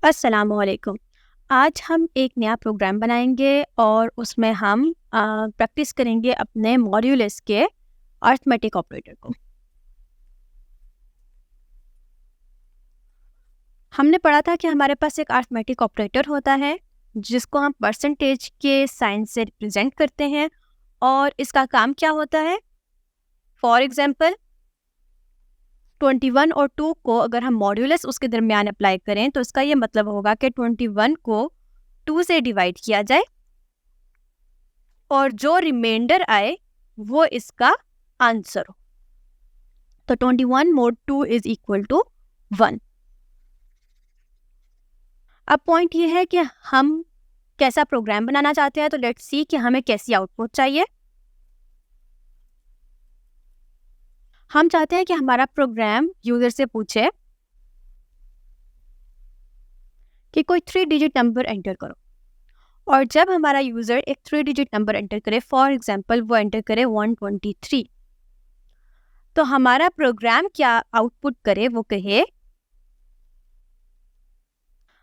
अस्सलामुअलैकुम। आज हम एक नया प्रोग्राम बनाएंगे और उसमें हम प्रैक्टिस करेंगे अपने मॉड्यूलस के अर्थमेटिक ऑपरेटर को। हमने पढ़ा था कि हमारे पास एक अर्थमेटिक ऑपरेटर होता है जिसको हम परसेंटेज के साइन से रिप्रेजेंट करते हैं और इसका काम क्या होता है। फॉर एग्जांपल 21 और 2 को अगर हम मॉड्यूलस उसके दरमियान अप्लाई करें तो इसका ये मतलब होगा कि 21 को 2 से डिवाइड किया जाए और जो रिमाइंडर आए वो इसका आंसर हो। तो 21 mod 2 इज इक्वल टू 1। अब पॉइंट ये है कि हम कैसा प्रोग्राम बनाना चाहते हैं, तो लेट्स सी कि हमें कैसी आउटपुट चाहिए। हम चाहते हैं कि हमारा प्रोग्राम यूजर से पूछे कि कोई 3 डिजिट नंबर एंटर करो, और जब हमारा यूजर एक 3 डिजिट नंबर एंटर करे, फॉर एग्जांपल वो एंटर करे 123, तो हमारा प्रोग्राम क्या आउटपुट करे, वो कहे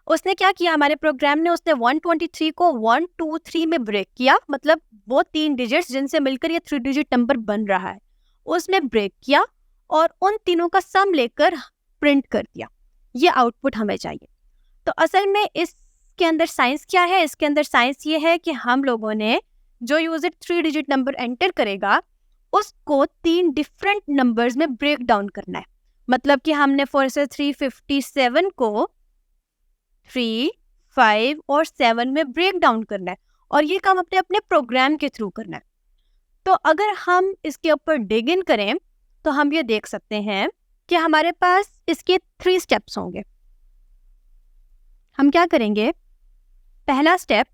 उसने क्या किया, हमारे प्रोग्राम ने उसने 123 को 123 में ब्रेक किया, मतलब वो 3 डिजिट्स जिनसे मिलकर ये 3 डिजिट नंबर बन रहा है उसमें ब्रेक किया और उन तीनों का सम लेकर प्रिंट कर दिया। ये आउटपुट हमें चाहिए। तो असल में इसके अंदर साइंस क्या है? इसके अंदर साइंस ये है कि हम लोगों ने जो यूजर 3 डिजिट नंबर एंटर करेगा उसको 3 डिफरेंट नंबर्स में ब्रेक डाउन करना है। मतलब कि हमने फॉर से 357 को 3, 5 और 7 में ब्रेक डाउन करना है, और ये काम अपने अपने प्रोग्राम के थ्रू करना है। तो अगर हम इसके ऊपर डिग इन करें तो हम ये देख सकते हैं कि हमारे पास इसके 3 स्टेप्स होंगे। हम क्या करेंगे, पहला स्टेप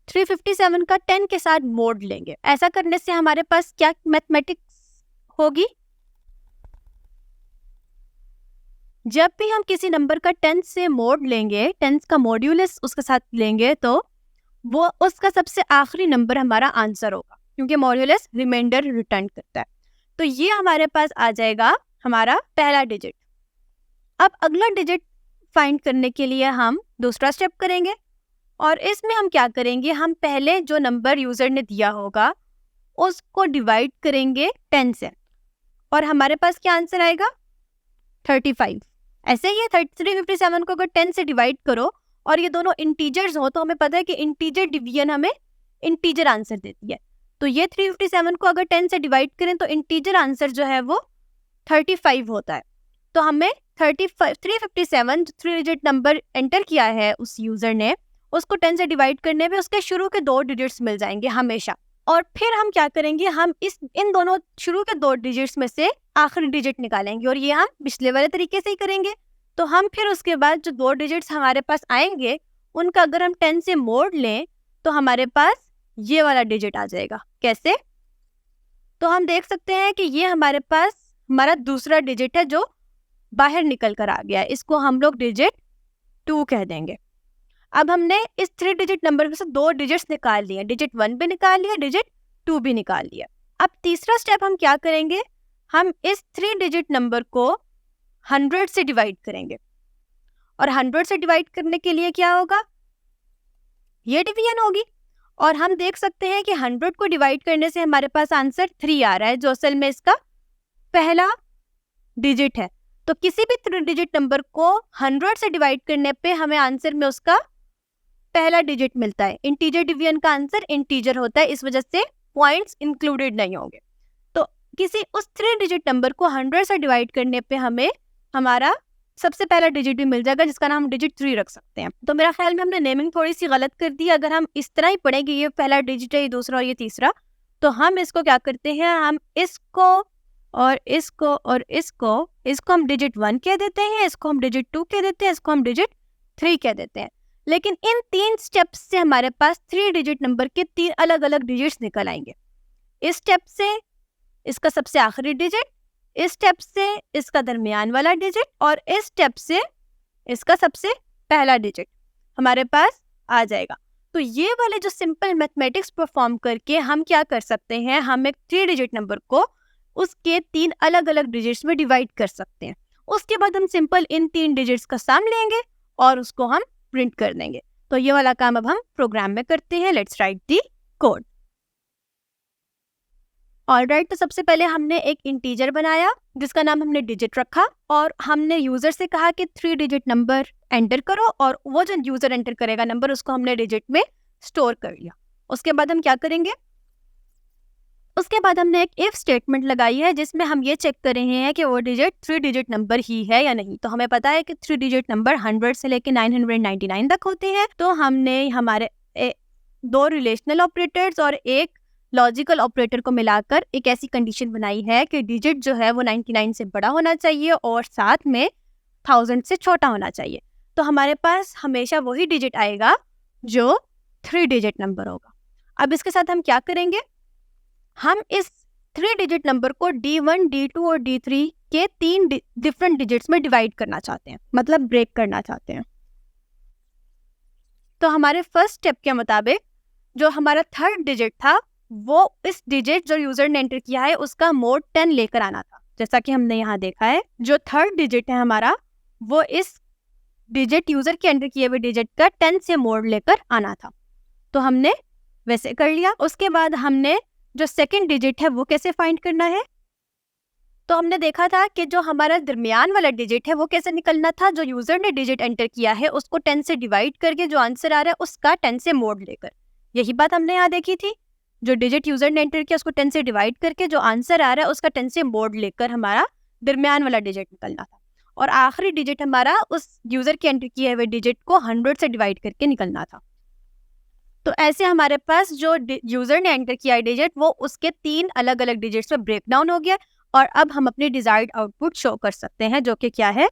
357 का 10 के साथ मोड लेंगे। ऐसा करने से हमारे पास क्या मैथमेटिक्स होगी, जब भी हम किसी नंबर का 10 से मोड लेंगे, 10 का मॉड्यूलस उसके साथ लेंगे, तो वो उसका सबसे आखिरी नंबर हमारा आंसर होगा, क्योंकि मॉड्यूलस रिमाइंडर रिटर्न करता है। तो ये हमारे पास आ जाएगा हमारा पहला डिजिट। अब अगला डिजिट फाइंड करने के लिए हम दूसरा स्टेप करेंगे, और इसमें हम क्या करेंगे, हम पहले जो नंबर यूजर ने दिया होगा उसको डिवाइड करेंगे 10 से, और हमारे पास क्या आंसर आएगा, 35। ऐसे ही 357 को अगर 10 से डिवाइड करो और ये दोनों इंटीजर्स हो तो हमें पता है कि इंटीजर डिवीजन हमें इंटीजर आंसर देती है। तो ये 357 को अगर 10 से डिवाइड करें तो इंटीजर आंसर जो है वो 35 होता है। तो हमें 357 जो 3 डिजिट नंबर एंटर किया है उस यूजर ने, उसको 10 से डिवाइड करने पे उसके शुरू के 2 डिजिट्स मिल जाएंगे हमेशा। और फिर हम क्या करेंगे, हम इन दोनों शुरू के 2 डिजिट्स में से आखिरी डिजिट निकालेंगे, और ये हम पिछले वाले तरीके से ही करेंगे। तो हम फिर उसके बाद जो 2 डिजिट्स हमारे पास आएंगे उनका अगर हम 10 से मोड लें तो हमारे पास ये वाला डिजिट आ जाएगा। कैसे? तो हम देख सकते हैं कि ये हमारे पास हमारा दूसरा डिजिट है जो बाहर निकल कर आ गया है। इसको हम लोग डिजिट 2 कह देंगे। अब हमने इस 3 डिजिट नंबर में से 2 डिजिट्स निकाल लिए, डिजिट 1 भी निकाल लिया, डिजिट 2 भी निकाल लिया। अब तीसरा स्टेप हम क्या करेंगे, हम इस 3 डिजिट नंबर को 100 से डिवाइड करेंगे, और 100 से डिवाइड करने के लिए क्या होगा, ये डिवीजन होगी। और हम देख सकते हैं कि 100 को डिवाइड करने से हमारे पास आंसर 3 आ रहा है, जो असल में इसका पहला डिजिट है। तो किसी भी 3 डिजिट नंबर को 100 से डिवाइड करने पे हमें आंसर में उसका पहला डिजिट मिलता है। इंटीजर डिवीजन का आंसर इंटीजर होता है, इस वजह से पॉइंट्स इंक्लूडेड नहीं होंगे। तो किसी उस 3 डिजिट नंबर को 100 से डिवाइड करने पे हमें हमारा सबसे पहला डिजिट भी मिल जाएगा, जिसका नाम हम डिजिट 3 रख सकते हैं। तो मेरा ख्याल में हमने नेमिंग थोड़ी सी गलत कर दी। अगर हम इस तरह ही पढ़ेंगे, ये पहला डिजिट है, ये दूसरा और ये तीसरा, तो हम इसको क्या करते हैं, हम इसको और इसको और इसको हम डिजिट 1 कह देते हैं, इसको हम डिजिट 2 कह देते हैं, इसको हम डिजिट 3 कह देते हैं। लेकिन इन 3 स्टेप्स से हमारे पास 3 डिजिट नंबर के 3 अलग अलग डिजिट्स निकल आएंगे। इस स्टेप से इसका सबसे आखिरी डिजिट, इस स्टेप से इसका दरमियान वाला डिजिट, और इस स्टेप से इसका सबसे पहला डिजिट हमारे पास आ जाएगा। तो ये वाले जो सिंपल मैथमेटिक्स परफॉर्म करके हम क्या कर सकते हैं, हम एक 3 डिजिट नंबर को उसके 3 अलग अलग डिजिट्स में डिवाइड कर सकते हैं। उसके बाद हम सिंपल इन 3 डिजिट्स का सम लेंगे और उसको हम प्रिंट कर देंगे। तो ये वाला काम अब हम प्रोग्राम में करते हैं। Let's write the code. Alright, तो सबसे पहले हमने एक इंटीजर बनाया जिसका नाम हमने डिजिट रखा, और हमने यूजर से कहा कि 3 डिजिट नंबर एंटर करो, और वो जो यूजर एंटर करेगा नंबर उसको हमने डिजिट में स्टोर कर लिया। उसके बाद हम क्या करेंगे, उसके बाद हमने एक इफ स्टेटमेंट लगाई है जिसमें हम ये चेक कर रहे हैं कि वो डिजिट 3 डिजिट नंबर ही है या नहीं। तो हमें पता है कि 3 डिजिट नंबर 100 से लेके 999 तक होते हैं। तो हमने हमारे 2 रिलेशनल ऑपरेटर्स और एक लॉजिकल ऑपरेटर को मिलाकर एक ऐसी कंडीशन बनाई है कि डिजिट जो है वो 99 से बड़ा होना चाहिए और साथ में 1000 से छोटा होना चाहिए। तो हमारे पास हमेशा वही डिजिट आएगा जो 3 डिजिट नंबर होगा। अब इसके साथ हम क्या करेंगे, हम इस 3 डिजिट नंबर को D1, D2 और D3 के 3 डिफरेंट डिजिट्स में डिवाइड करना चाहते हैं, मतलब ब्रेक करना चाहते हैं। तो हमारे फर्स्ट स्टेप के मुताबिक जो हमारा 3rd डिजिट था वो इस डिजिट जो यूजर ने एंटर किया है उसका मोड 10 लेकर आना था। जैसा कि हमने यहाँ देखा है, जो 3rd डिजिट है हमारा वो इस डिजिट यूजर के एंटर किए हुए डिजिट का 10 से मोड लेकर आना था। तो हमने वैसे कर लिया। उसके बाद हमने जो 2nd डिजिट है वो कैसे फाइंड करना है, तो हमने देखा था कि जो हमारा दरमियान वाला डिजिट है वो कैसे निकलना था। जो यूजर ने डिजिट एंटर किया है उसको 10 से डिवाइड करके जो आंसर आ रहा है उसका 10 से मोड लेकर, यही बात हमने यहाँ देखी थी। जो डिजिट यूजर ने एंटर किया उसको 10 से डिवाइड करके जो आंसर आ रहा है उसका 10 से मोड लेकर हमारा दरमियान वाला डिजिट निकलना था, और आखिरी डिजिट हमारा उस यूजर के एंटर किए हुए डिजिट को 100 से डिवाइड करके निकलना था। तो ऐसे हमारे पास जो यूजर ने एंटर किया डिजिट वो उसके 3 अलग अलग डिजिट्स में ब्रेक डाउन हो गया, और अब हम अपनी डिजायर्ड आउटपुट शो कर सकते हैं, जो कि क्या है।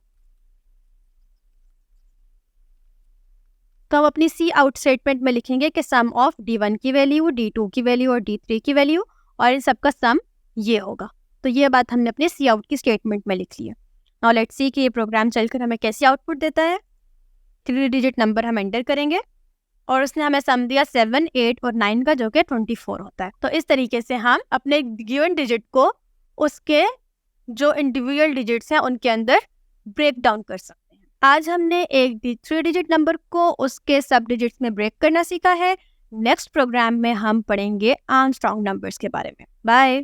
तो हम अपनी सी आउट स्टेटमेंट में लिखेंगे कि सम ऑफ D1 की वैल्यू, D2 की वैल्यू और D3 की वैल्यू, और इन सबका सम ये होगा। तो ये बात हमने अपने सी आउट की स्टेटमेंट में लिख ली है। नाउ लेट्स सी कि ये प्रोग्राम चलकर हमें कैसी आउटपुट देता है। 3 डिजिट नंबर हम एंटर करेंगे और उसने हमें सम दिया 7, 8 और 9 का, जो कि 24 होता है। तो इस तरीके से हम अपने गिवन डिजिट को उसके जो इंडिविजुअल डिजिट्स हैं उनके अंदर ब्रेक डाउन कर सकते हैं। आज हमने एक 3 डिजिट नंबर को उसके सब डिजिट्स में ब्रेक करना सीखा है। नेक्स्ट प्रोग्राम में हम पढ़ेंगे आर्मस्ट्रॉन्ग नंबर्स के बारे में। बाय।